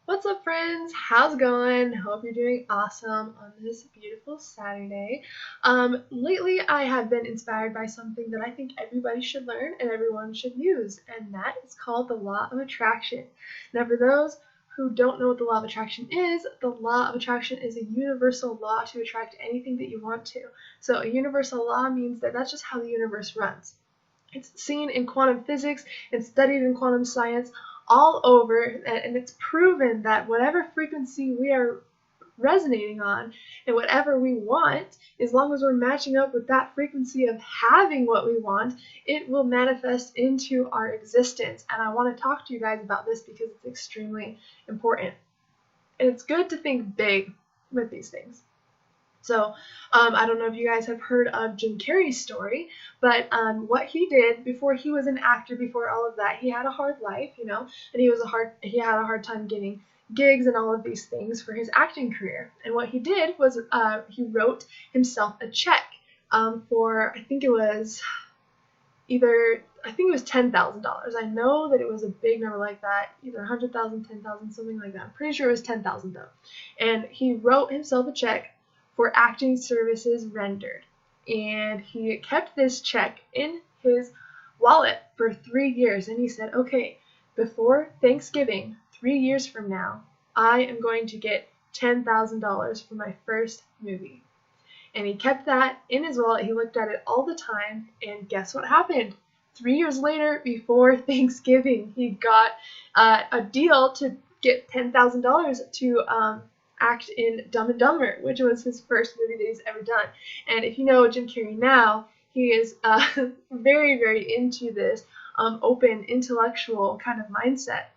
What's up, friends? How's it going? Hope you're doing awesome on this beautiful Saturday. Lately, I have been inspired by something that I think everybody should learn and everyone should use, and that is called the Law of Attraction. Now, for those who don't know what the Law of Attraction is, the Law of Attraction is a universal law to attract anything that you want to. So, a universal law means that that's just how the universe runs. It's seen in quantum physics and studied in quantum science all over, and it's proven that whatever frequency we are resonating on and whatever we want, as long as we're matching up with that frequency of having what we want, it will manifest into our existence. And I want to talk to you guys about this because it's extremely important. And it's good to think big with these things. So I don't know if you guys have heard of Jim Carrey's story, but what he did before he was an actor, before all of that, he had a hard life, and he had a hard time getting gigs and all of these things for his acting career. And what he did was he wrote himself a check for I think it was $10,000. I know that it was a big number like that, either 100,000, 10,000, something like that. I'm pretty sure it was 10,000 though. And he wrote himself a check for acting services rendered. And he kept this check in his wallet for 3 years. And he said, okay, before Thanksgiving, 3 years from now, I am going to get $10,000 for my first movie. And he kept that in his wallet. He looked at it all the time. And guess what happened? 3 years later, before Thanksgiving, he got a deal to get $10,000 to act in Dumb and Dumber, which was his first movie that he's ever done. And if you know Jim Carrey now, he is very, very into this open, intellectual kind of mindset.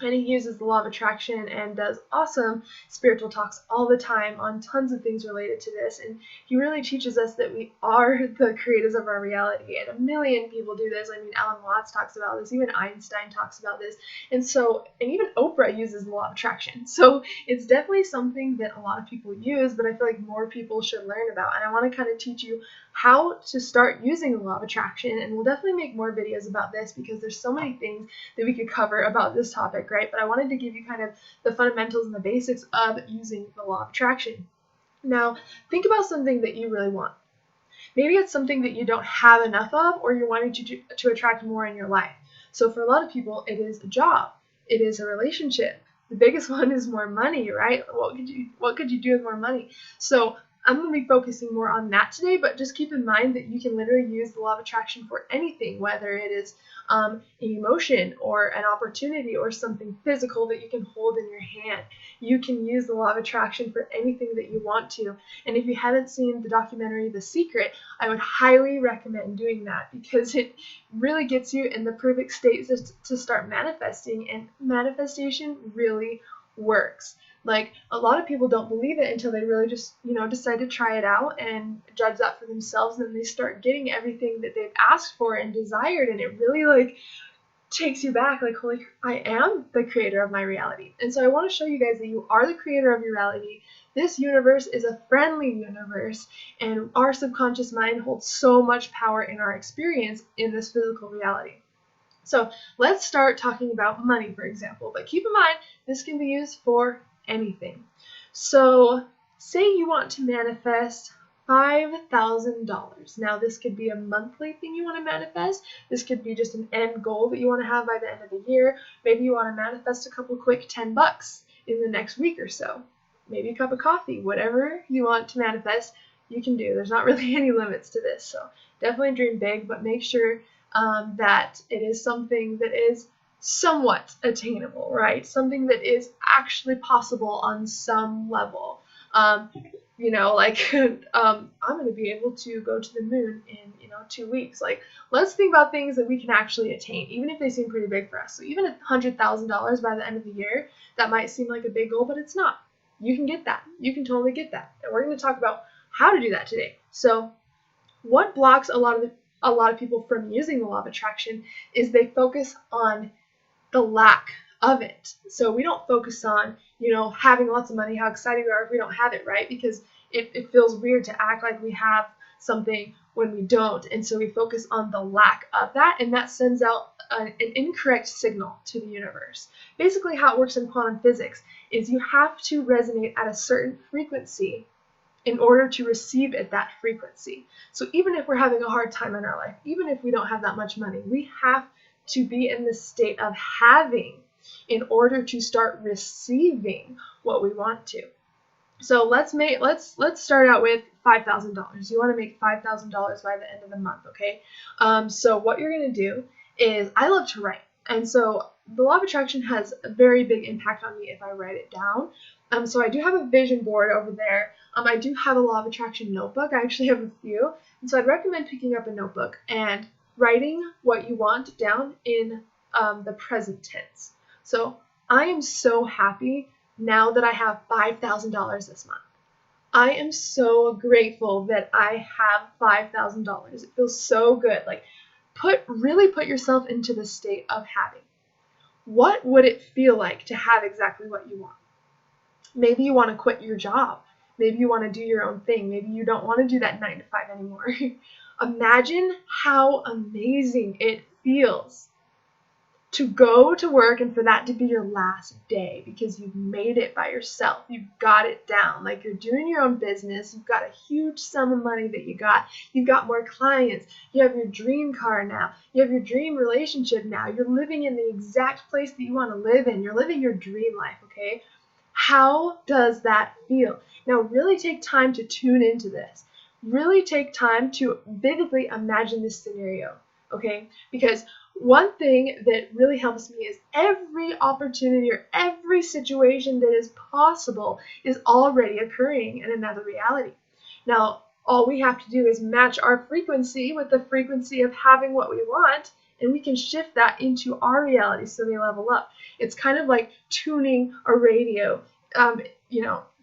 And he uses the law of attraction and does awesome spiritual talks all the time on tons of things related to this. And he really teaches us that we are the creators of our reality. And a million people do this. I mean, Alan Watts talks about this. Even Einstein talks about this. And even Oprah uses the law of attraction. So it's definitely something that a lot of people use, but I feel like more people should learn about. And I want to kind of teach you how to start using the law of attraction. And we'll definitely make more videos about this because there's so many things that we could cover about this topic, right? But I wanted to give you kind of the fundamentals and the basics of using the law of attraction. Now, think about something that you really want. Maybe it's something that you don't have enough of, or you're wanting to attract more in your life. So for a lot of people, it is a job. It is a relationship. The biggest one is more money, right? What could you do with more money? So I'm going to be focusing more on that today, but just keep in mind that you can literally use the law of attraction for anything, whether it is an emotion or an opportunity or something physical that you can hold in your hand. You can use the law of attraction for anything that you want to. And if you haven't seen the documentary The Secret, I would highly recommend doing that because it really gets you in the perfect state to start manifesting, and manifestation really works. Like, a lot of people don't believe it until they really just, decide to try it out and judge that for themselves, and then they start getting everything that they've asked for and desired, and it really takes you back, holy, I am the creator of my reality. And so I want to show you guys that you are the creator of your reality. This universe is a friendly universe, and our subconscious mind holds so much power in our experience in this physical reality. So let's start talking about money, for example, but keep in mind, this can be used for anything. So say you want to manifest $5,000. Now, this could be a monthly thing you want to manifest. This could be just an end goal that you want to have by the end of the year. Maybe you want to manifest a couple quick $10 in the next week or so. Maybe a cup of coffee. Whatever you want to manifest, you can do. There's not really any limits to this. So definitely dream big, but make sure that it is something that is somewhat attainable, right? Something that is actually possible on some level. I'm going to be able to go to the moon in 2 weeks. Let's think about things that we can actually attain, even if they seem pretty big for us. So even $100,000 by the end of the year, that might seem like a big goal, but it's not. You can get that. You can totally get that. And we're going to talk about how to do that today. So what blocks a lot of people from using the law of attraction is they focus on the lack of it. So we don't focus on, having lots of money, how excited we are if we don't have it, right? Because it feels weird to act like we have something when we don't. And so we focus on the lack of that, and that sends out an incorrect signal to the universe. Basically, how it works in quantum physics is you have to resonate at a certain frequency in order to receive at that frequency. So even if we're having a hard time in our life, even if we don't have that much money, we have to be in the state of having in order to start receiving what we want to. So let's start out with $5,000. You want to make $5,000 by the end of the month, okay? So what you're going to do is, I love to write, and so the law of attraction has a very big impact on me if I write it down. So I do have a vision board over there. I do have a law of attraction notebook. I actually have a few, and so I'd recommend picking up a notebook and writing what you want down in the present tense. So I am so happy now that I have $5,000 this month. I am so grateful that I have $5,000. It feels so good. Like, really put yourself into the state of having. What would it feel like to have exactly what you want? Maybe you want to quit your job. Maybe you want to do your own thing. Maybe you don't want to do that 9 to 5 anymore. Imagine how amazing it feels to go to work and for that to be your last day because you've made it by yourself. You've got it down. Like, you're doing your own business. You've got a huge sum of money that you got. You've got more clients. You have your dream car now. You have your dream relationship now. You're living in the exact place that you want to live in. You're living your dream life, okay? How does that feel? Now, really take time to tune into this. Really take time to vividly imagine this scenario, okay? Because one thing that really helps me is every opportunity or every situation that is possible is already occurring in another reality. Now, all we have to do is match our frequency with the frequency of having what we want, and we can shift that into our reality so they level up. It's kind of like tuning a radio,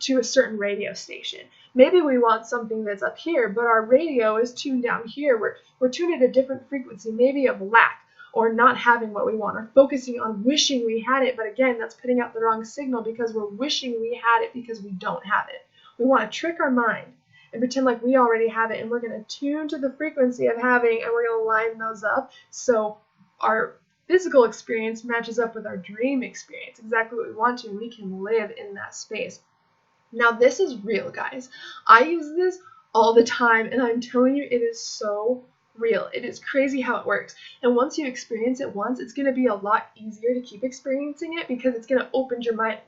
to a certain radio station. Maybe we want something that's up here, but our radio is tuned down here. We're tuned at a different frequency, maybe of lack, or not having what we want, or focusing on wishing we had it. But again, that's putting out the wrong signal because we're wishing we had it because we don't have it. We want to trick our mind and pretend like we already have it, and we're going to tune to the frequency of having, and we're going to line those up so our physical experience matches up with our dream experience, exactly what we want to, and we can live in that space. Now, this is real, guys. I use this all the time, and I'm telling you, it is so real. It is crazy how it works. And once you experience it once, it's going to be a lot easier to keep experiencing it because it's going to open your mind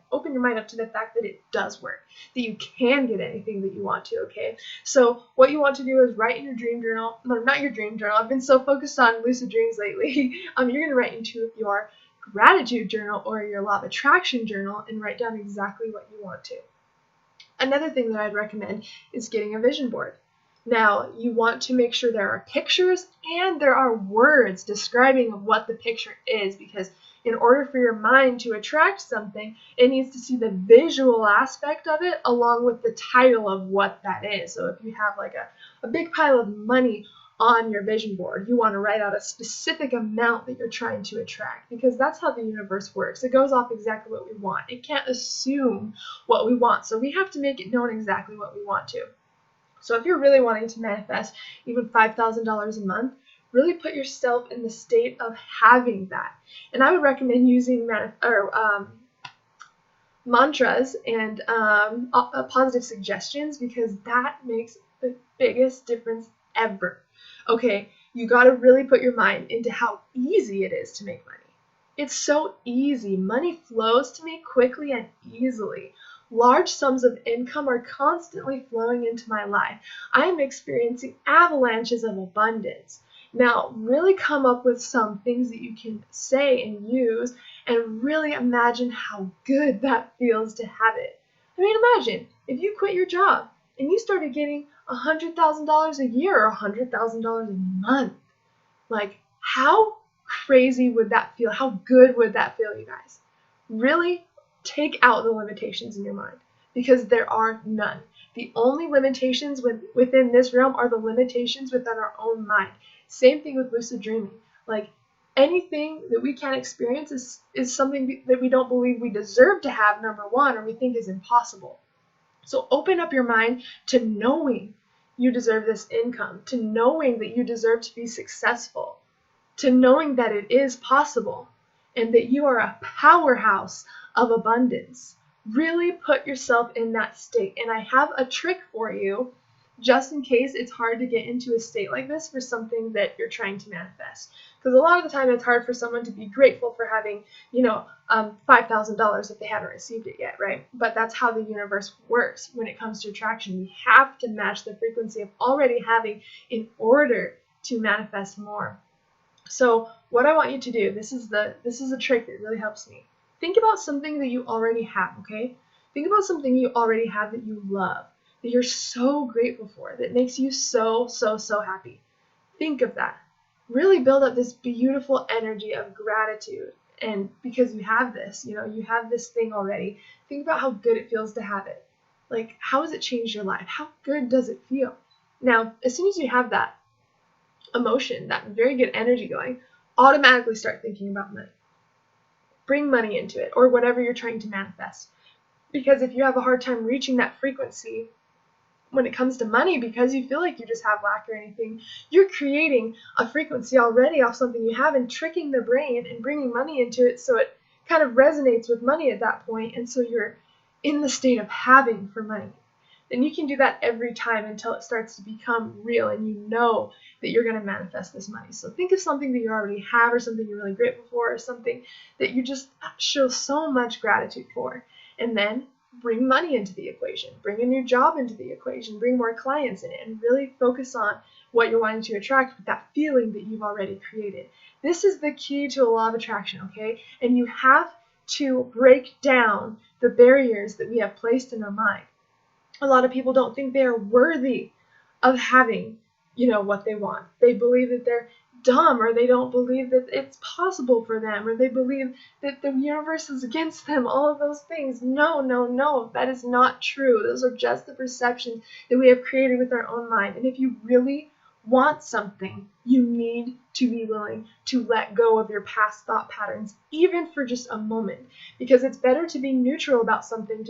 up to the fact that it does work, that you can get anything that you want to, okay? So what you want to do is write in your dream journal. No, not your dream journal. I've been so focused on lucid dreams lately. You're going to write into your gratitude journal or your law of attraction journal and write down exactly what you want to. Another thing that I'd recommend is getting a vision board. Now, you want to make sure there are pictures and there are words describing what the picture is, because in order for your mind to attract something, it needs to see the visual aspect of it along with the title of what that is. So if you have like a big pile of money on your vision board, you want to write out a specific amount that you're trying to attract, because that's how the universe works. It goes off exactly what we want. It can't assume what we want, so we have to make it known exactly what we want to. So if you're really wanting to manifest even $5,000 a month, really put yourself in the state of having that. And I would recommend using mantras and positive suggestions, because that makes the biggest difference ever. Okay, you got to really put your mind into how easy it is to make money. It's so easy. Money flows to me quickly and easily. Large sums of income are constantly flowing into my life. I am experiencing avalanches of abundance. Now, really come up with some things that you can say and use, and really imagine how good that feels to have it. I mean, imagine if you quit your job and you started getting $100,000 a year or $100,000 a month. Like, how crazy would that feel? How good would that feel, you guys? Really take out the limitations in your mind, because there are none. The only limitations within this realm are the limitations within our own mind. Same thing with lucid dreaming. Like, anything that we can't experience is something that we don't believe we deserve to have, number one, or we think is impossible. So open up your mind to knowing you deserve this income, to knowing that you deserve to be successful, to knowing that it is possible and that you are a powerhouse of abundance. Really put yourself in that state. And I have a trick for you, just in case it's hard to get into a state like this for something that you're trying to manifest. Because a lot of the time it's hard for someone to be grateful for having, $5,000 if they haven't received it yet, right? But that's how the universe works when it comes to attraction. We have to match the frequency of already having in order to manifest more. So what I want you to do, this is a trick that really helps me. Think about something that you already have, okay? Think about something you already have that you love, that you're so grateful for, that makes you so, so, so happy. Think of that. Really build up this beautiful energy of gratitude. And because you have this, you have this thing already, think about how good it feels to have it. Like, how has it changed your life? How good does it feel? Now, as soon as you have that emotion, that very good energy going, automatically start thinking about money. Bring money into it, or whatever you're trying to manifest. Because if you have a hard time reaching that frequency when it comes to money, because you feel like you just have lack or anything, you're creating a frequency already off something you have and tricking the brain and bringing money into it so it kind of resonates with money at that point, and so you're in the state of having for money. And you can do that every time until it starts to become real and you know that you're going to manifest this money. So think of something that you already have, or something you're really grateful for, or something that you just show so much gratitude for. And then bring money into the equation. Bring a new job into the equation. Bring more clients in it, and really focus on what you're wanting to attract with that feeling that you've already created. This is the key to a law of attraction, okay? And you have to break down the barriers that we have placed in our mind. A lot of people don't think they are worthy of having, what they want. They believe that they're dumb, or they don't believe that it's possible for them, or they believe that the universe is against them, all of those things. No, that is not true. Those are just the perceptions that we have created with our own mind. And if you really want something, you need to be willing to let go of your past thought patterns, even for just a moment, because it's better to be neutral about something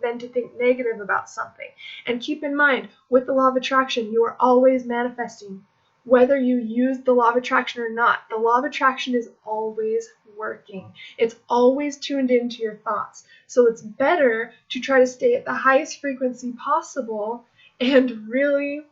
than to think negative about something. And keep in mind, with the law of attraction, you are always manifesting. Whether you use the law of attraction or not, the law of attraction is always working. It's always tuned into your thoughts. So it's better to try to stay at the highest frequency possible and really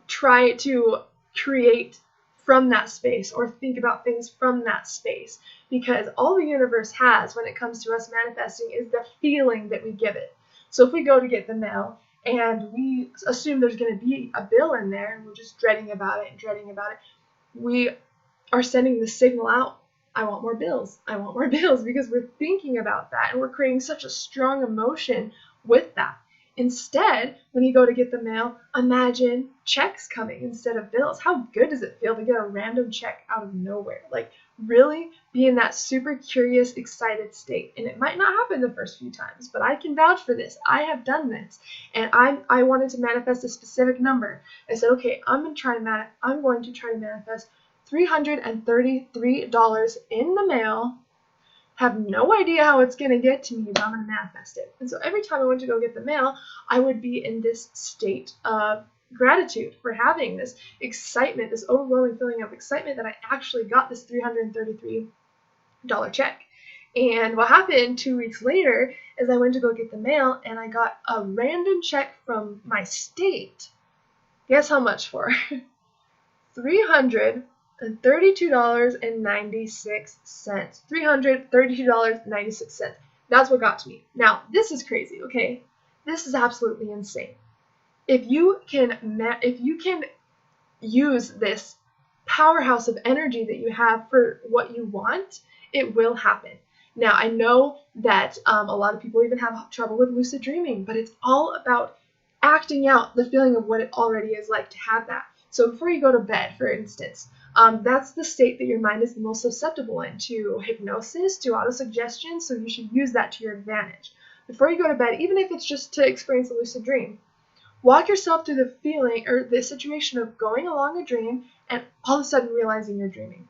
try to create from that space, or think about things from that space, because all the universe has when it comes to us manifesting is the feeling that we give it. So if we go to get the mail and we assume there's going to be a bill in there and we're just dreading about it, we are sending the signal out, I want more bills, because we're thinking about that and we're creating such a strong emotion with that. Instead, when you go to get the mail, imagine checks coming instead of bills. How good does it feel to get a random check out of nowhere? Like, really be in that super curious, excited state. And it might not happen the first few times, but I can vouch for this. I have done this, and I wanted to manifest a specific number. I said, okay, I'm going to try to manifest $333 in the mail. Have no idea how it's going to get to me, but I'm going to manifest it. And so every time I went to go get the mail, I would be in this state of gratitude for having this excitement, this overwhelming feeling of excitement that I actually got this $333 check. And what happened 2 weeks later is I went to go get the mail and I got a random check from my state. Guess how much for? $332.96. $332.96. That's what got to me. Now, this is crazy, okay? This is absolutely insane. If you can use this powerhouse of energy that you have for what you want, it will happen. Now, I know that a lot of people even have trouble with lucid dreaming, but it's all about acting out the feeling of what it already is like to have that. So before you go to bed, for instance, that's the state that your mind is the most susceptible in, to hypnosis, to autosuggestion, so you should use that to your advantage. Before you go to bed, even if it's just to experience a lucid dream, walk yourself through the feeling or the situation of going along a dream and all of a sudden realizing you're dreaming.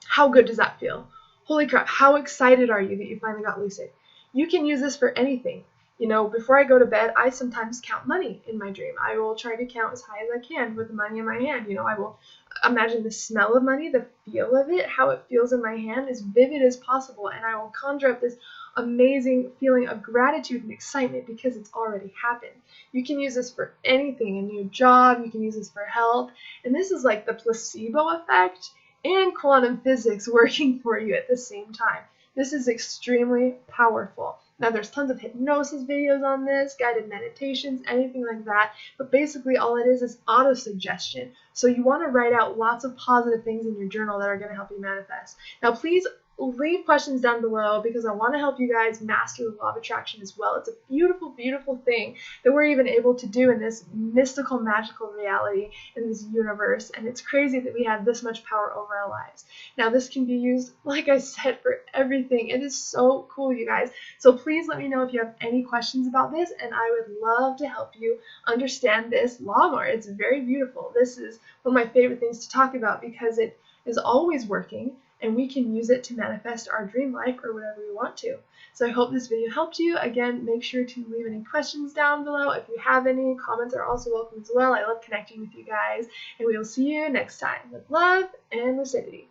How good does that feel? Holy crap, how excited are you that you finally got lucid? You can use this for anything. You know, before I go to bed, I sometimes count money in my dream. I will try to count as high as I can with the money in my hand. You know, I will imagine the smell of money, the feel of it, how it feels in my hand, as vivid as possible, and I will conjure up this amazing feeling of gratitude and excitement because it's already happened. You can use this for anything, a new job, you can use this for health, and this is like the placebo effect and quantum physics working for you at the same time. This is extremely powerful. Now, there's tons of hypnosis videos on this, guided meditations, anything like that, but basically all it is auto-suggestion. So you want to write out lots of positive things in your journal that are going to help you manifest. Now, please leave questions down below because I want to help you guys master the law of attraction as well. It's a beautiful, beautiful thing that we're even able to do in this mystical, magical reality in this universe, and it's crazy that we have this much power over our lives. Now, this can be used, like I said, for everything. It is so cool, you guys. So please let me know if you have any questions about this, and I would love to help you understand this law more. It's very beautiful. This is one of my favorite things to talk about because it is always working, and we can use it to manifest our dream life or whatever we want to. So I hope this video helped you. Again, make sure to leave any questions down below. If you have any, comments are also welcome as well. I love connecting with you guys, and we will see you next time with love and lucidity.